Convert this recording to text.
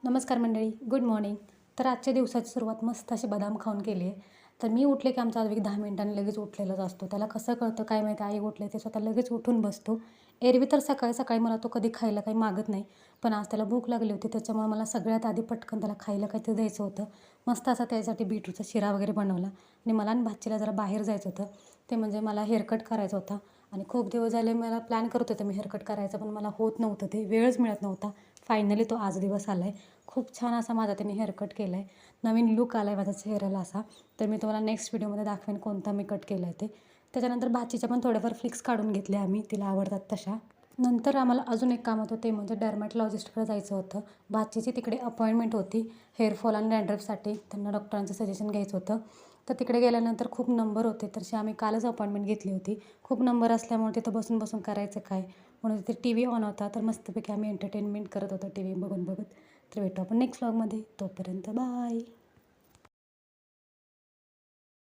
नमस्कार मंडळी, good morning. तर आजच्या दिवसाची सुरुवात मस्त अशी बदाम खाऊन केली आहे. तर मी उठले की आमचा आद्विक 10 मिनिटांनी लगेच उठलेलाच असतो. त्याला कसं कळतं काय माहिती, आई उठले ते स्वतः लगेच उठून बसतो. एरवी तर सकाळी सकाळी मला तो कधी खायला काही मागत नाही. पण आज त्याला भूक लागली होती, त्याच्यामुळे मला सगळ्यात आधी पटकन त्याला खायला काहीतरी द्यायचं होतं. मस्त असा त्याच्यासाठी बीटरूटचा शिरा वगैरे बनवला आणि मला आणि भाचीला जरा बाहेर जायचं होतं. ते म्हणजे मला हेअरकट करायचा होता आणि खूप दिवस झाले मला प्लॅन करत होते मी हेअरकट करायचं, पण मला होत नव्हतं, ते वेळच मिळत नव्हता. फायनली तो आज दिवस आला आहे. खूप छान असा माझा त्याने हेअरकट केला आहे. नवीन लूक आला आहे माझ्या चेहऱ्याला असा. तर मी तुम्हाला नेक्स्ट व्हिडिओमध्ये दाखवेन कोणता मी कट केला आहे ते. त्याच्यानंतर भाचीच्या पण थोड्याफार फ्लिक्स काढून घेतल्या आम्ही, तिला आवडतात तशा. नंतर आम्हाला अजून एक काम होतं, ते म्हणजे डर्मॅटॉलॉजिस्टकडे जायचं होतं. भाचीची तिकडे अपॉइंटमेंट होती हेअरफॉल आणि डॅन्ड्रफसाठी. त्यांना डॉक्टरांचं सजेशन घ्यायचं होतं. तर तिकडे गेल्यानंतर खूप नंबर होते, तशी आम्ही कालच अपॉइंटमेंट घेतली होती. खूप नंबर असल्यामुळे तिथं बसून बसून करायचं काय, म्हणून तिथे टी व्ही ऑन होता. तर मस्तपैकी आम्ही एंटरटेनमेंट करत होतो टी व्ही बघत बघत. तर भेटू आपण नेक्स्ट व्लॉगमध्ये. तोपर्यंत बाय.